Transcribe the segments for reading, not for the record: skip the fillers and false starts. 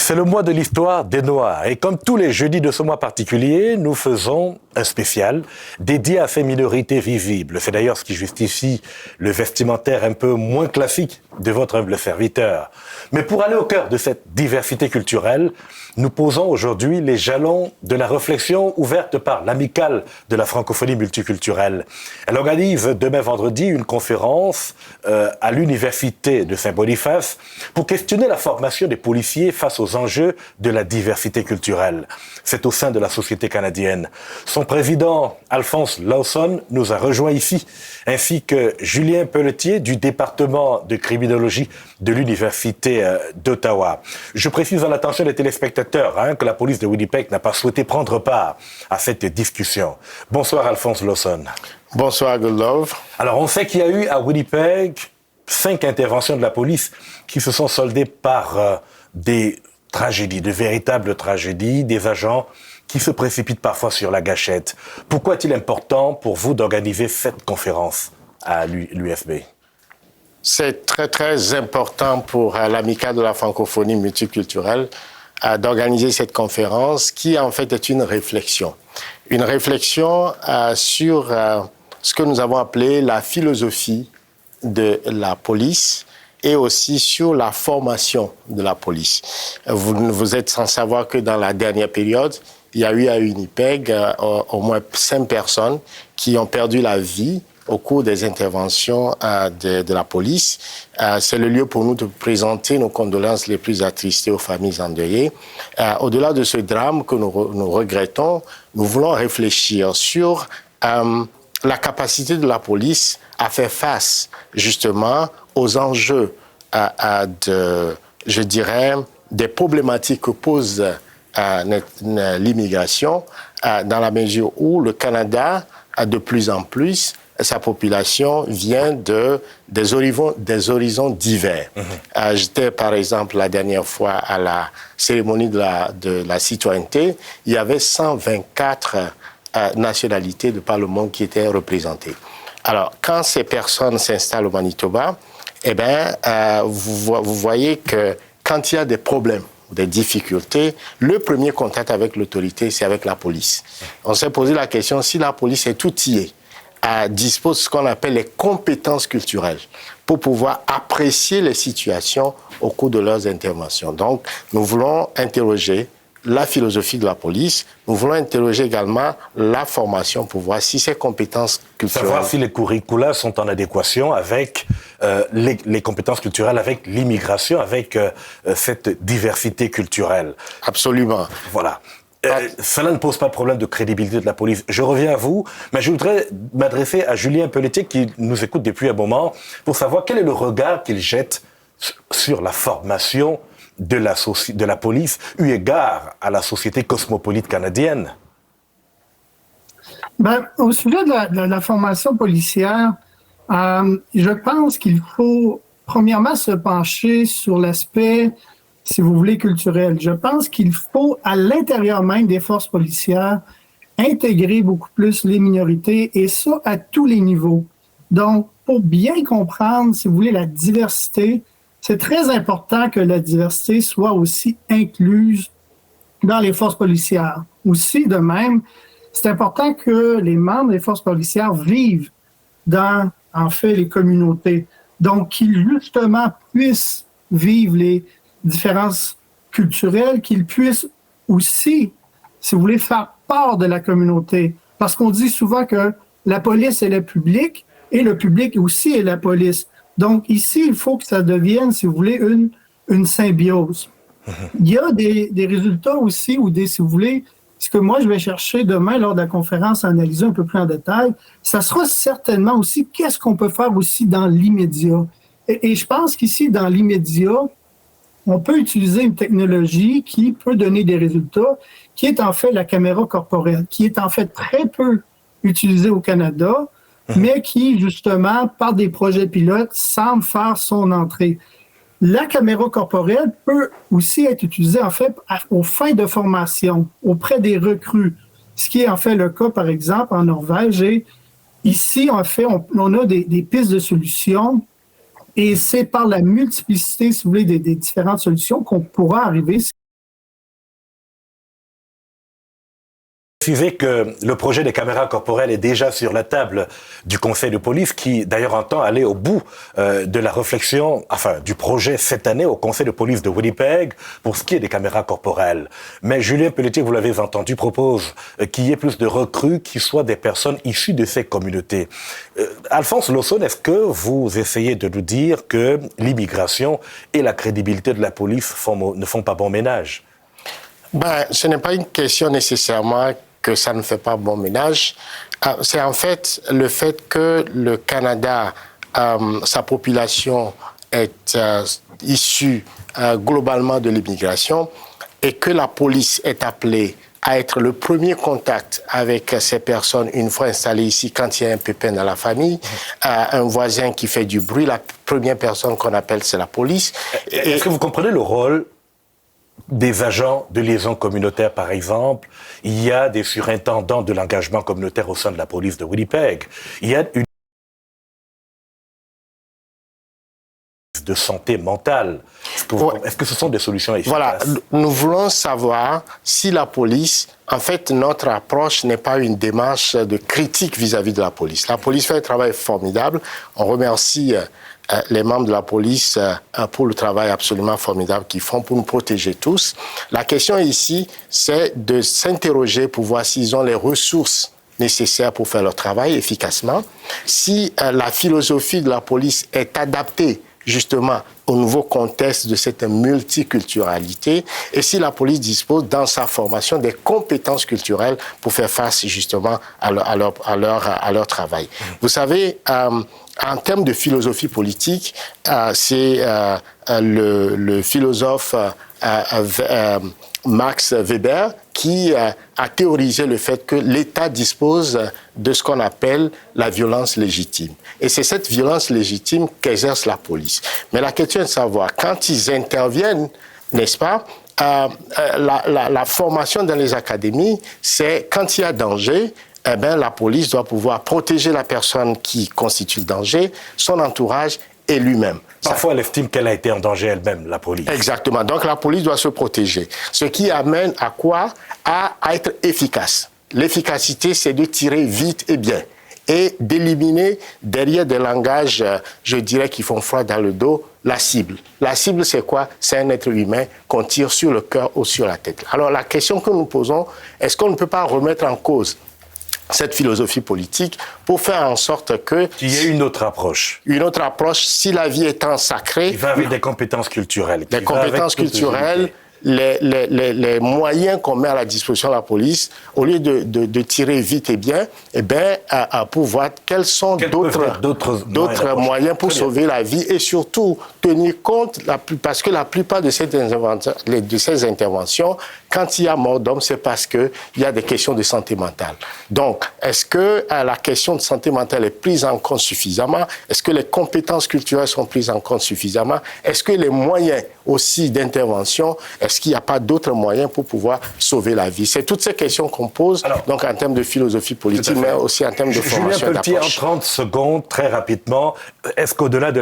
C'est le mois de l'histoire des Noirs et comme tous les jeudis de ce mois particulier, nous faisons un spécial dédié à ces minorités visibles. C'est d'ailleurs ce qui justifie le vestimentaire un peu moins classique de votre humble serviteur. Mais pour aller au cœur de cette diversité culturelle, nous posons aujourd'hui les jalons de la réflexion ouverte par l'Amicale de la francophonie multiculturelle. Elle organise demain vendredi une conférence à l'Université de Saint-Boniface pour questionner la formation des policiers face aux enjeux de la diversité culturelle. C'est au sein de la société canadienne. Son président, Alphonse Lawson, nous a rejoints ici, ainsi que Julien Pelletier du département de criminologie de l'Université d'Ottawa. Je précise à l'attention des téléspectateurs que la police de Winnipeg n'a pas souhaité prendre part à cette discussion. Bonsoir Alphonse Lawson. Bonsoir Goldove. Alors on sait qu'il y a eu à Winnipeg 5 interventions de la police qui se sont soldées par des tragédies, de véritables tragédies, des agents qui se précipitent parfois sur la gâchette. Pourquoi est-il important pour vous d'organiser cette conférence à l'UFB? C'est très important pour l'Amicale de la francophonie multiculturelle d'organiser cette conférence qui en fait est une réflexion. Une réflexion sur ce que nous avons appelé la philosophie de la police et aussi sur la formation de la police. Vous êtes sans savoir que dans la dernière période, il y a eu à Winnipeg au moins 5 personnes qui ont perdu la vie au cours des interventions de la police. C'est le lieu pour nous de présenter nos condoléances les plus attristées aux familles endeuillées. Au-delà de ce drame que nous regrettons, nous voulons réfléchir sur la capacité de la police à faire face justement aux enjeux des problématiques que pose l'immigration dans la mesure où le Canada a de plus en plus sa population vient des horizons divers. J'étais, par exemple, la dernière fois à la cérémonie de la citoyenneté. Il y avait 124 nationalités de par le monde qui étaient représentées. Alors, quand ces personnes s'installent au Manitoba, vous voyez que quand il y a des problèmes, des difficultés, le premier contact avec l'autorité, c'est avec la police. On s'est posé la question, si la police est outillée, dispose de ce qu'on appelle les compétences culturelles pour pouvoir apprécier les situations au cours de leurs interventions. Donc, nous voulons interroger la philosophie de la police, nous voulons interroger également la formation pour voir si ces compétences culturelles... Savoir si les curricula sont en adéquation avec les compétences culturelles, avec l'immigration, avec cette diversité culturelle. Absolument. Voilà. Cela ne pose pas de problème de crédibilité de la police. Je reviens à vous, mais je voudrais m'adresser à Julien Pelletier qui nous écoute depuis un moment pour savoir quel est le regard qu'il jette sur la formation de la police eu égard à la société cosmopolite canadienne. Au sujet de la formation policière, je pense qu'il faut premièrement se pencher sur l'aspect, si vous voulez, culturel. Je pense qu'il faut, à l'intérieur même des forces policières, intégrer beaucoup plus les minorités, et ça à tous les niveaux. Donc, pour bien comprendre, si vous voulez, la diversité, c'est très important que la diversité soit aussi incluse dans les forces policières. Aussi, de même, c'est important que les membres des forces policières vivent dans, en fait, les communautés. Donc, qu'ils, justement, puissent vivre les différences culturelles, qu'ils puissent aussi, si vous voulez, faire part de la communauté. Parce qu'on dit souvent que la police est le public et le public aussi est la police. Donc ici, il faut que ça devienne, si vous voulez, une symbiose. Il y a des résultats aussi, ou si vous voulez, ce que moi je vais chercher demain lors de la conférence à analyser un peu plus en détail, ça sera certainement aussi qu'est-ce qu'on peut faire aussi dans l'immédiat. Et je pense qu'ici, dans l'immédiat, on peut utiliser une technologie qui peut donner des résultats, qui est en fait la caméra corporelle, qui est en fait très peu utilisée au Canada, mais qui, justement, par des projets pilotes, semble faire son entrée. La caméra corporelle peut aussi être utilisée, en fait, aux fins de formation, auprès des recrues, ce qui est en fait le cas, par exemple, en Norvège. Et ici, en fait, on a des pistes de solutions. Et c'est par la multiplicité, si vous voulez, des différentes solutions qu'on pourra arriver. préciser que le projet des caméras corporelles est déjà sur la table du Conseil de police, qui d'ailleurs entend aller au bout de la réflexion, enfin du projet cette année au Conseil de police de Winnipeg pour ce qui est des caméras corporelles. Mais Julien Pelletier, vous l'avez entendu, propose qu'il y ait plus de recrues qui soient des personnes issues de ces communautés. Alphonse Lawson, est-ce que vous essayez de nous dire que l'immigration et la crédibilité de la police ne font pas bon ménage? Ce n'est pas une question nécessairement que ça ne fait pas bon ménage. C'est en fait le fait que le Canada, sa population est issue globalement de l'immigration et que la police est appelée à être le premier contact avec ces personnes une fois installées ici quand il y a un pépin dans la famille, un voisin qui fait du bruit, la première personne qu'on appelle c'est la police. Est-ce que vous comprenez le rôle des agents de liaison communautaire, par exemple? Il y a des surintendants de l'engagement communautaire au sein de la police de Winnipeg. Il y a une de santé mentale. Est-ce que ce sont des solutions efficaces? Voilà, nous voulons savoir si la police, en fait, notre approche n'est pas une démarche de critique vis-à-vis de la police. La police fait un travail formidable. On remercie les membres de la police pour le travail absolument formidable qu'ils font pour nous protéger tous. La question ici, c'est de s'interroger pour voir s'ils ont les ressources nécessaires pour faire leur travail efficacement, si la philosophie de la police est adaptée justement au nouveau contexte de cette multiculturalité et si la police dispose dans sa formation des compétences culturelles pour faire face justement à leur travail. Vous savez, en termes de philosophie politique, c'est le philosophe Max Weber qui a théorisé le fait que l'État dispose de ce qu'on appelle la violence légitime. Et c'est cette violence légitime qu'exerce la police. Mais la question est de savoir, quand ils interviennent, n'est-ce pas, la formation dans les académies, c'est quand il y a danger, eh bien, la police doit pouvoir protéger la personne qui constitue le danger, son entourage et lui-même. Parfois, elle estime qu'elle a été en danger elle-même, la police. Exactement. Donc, la police doit se protéger. Ce qui amène à quoi? À être efficace. L'efficacité, c'est de tirer vite et bien et d'éliminer derrière des langages, je dirais, qui font froid dans le dos, la cible. La cible, c'est quoi? C'est un être humain qu'on tire sur le cœur ou sur la tête. Alors, la question que nous posons, est-ce qu'on ne peut pas remettre en cause cette philosophie politique pour faire en sorte que... Qu'il y ait une autre approche. Une autre approche, si la vie étant sacrée... Il va avec des compétences culturelles. Des compétences culturelles, les moyens qu'on met à la disposition de la police, au lieu de tirer vite et bien, eh bien, pour voir quels sont d'autres moyens pour sauver la vie et surtout tenir compte, parce que la plupart de ces interventions, quand il y a mort d'homme, c'est parce qu'il y a des questions de santé mentale. Donc, est-ce que la question de santé mentale est prise en compte suffisamment? Est-ce que les compétences culturelles sont prises en compte suffisamment? Est-ce que les moyens aussi d'intervention, est-ce qu'il n'y a pas d'autres moyens pour pouvoir sauver la vie? C'est toutes ces questions qu'on pose, donc en termes de philosophie politique, mais aussi en termes de formation d'approche. Julien Pelletier, en 30 secondes, très rapidement, est-ce qu'au-delà de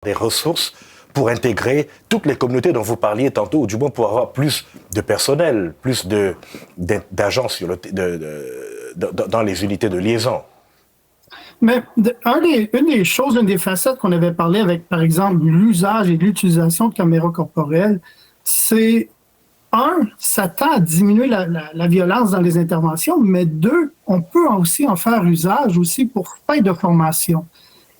des ressources pour intégrer toutes les communautés dont vous parliez tantôt, ou du moins pour avoir plus de personnel, plus d'agents dans les unités de liaison? Mais une des facettes qu'on avait parlé avec, par exemple, l'usage et l'utilisation de caméras corporelles, c'est, ça tend à diminuer la violence dans les interventions, mais deux, on peut aussi en faire usage aussi pour fin de formation.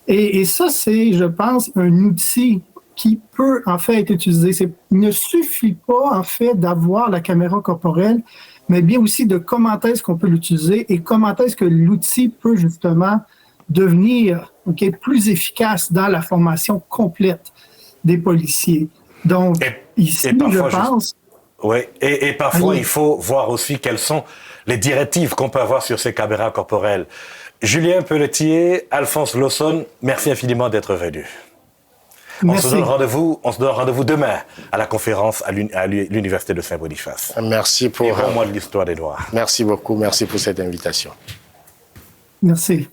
Et ça, c'est, je pense, un outil qui peut en fait être utilisé. Il ne suffit pas en fait d'avoir la caméra corporelle, mais bien aussi de comment est-ce qu'on peut l'utiliser et comment est-ce que l'outil peut justement devenir plus efficace dans la formation complète des policiers. Donc, ici, je pense... Oui, et parfois, il faut voir aussi quelles sont les directives qu'on peut avoir sur ces caméras corporelles. Julien Pelletier, Alphonse Lawson, merci infiniment d'être venus. On se donne rendez-vous demain à la conférence à l'Université de Saint-Boniface. Merci pour... Et au mois de l'histoire des Noirs. Merci beaucoup, merci pour cette invitation. Merci.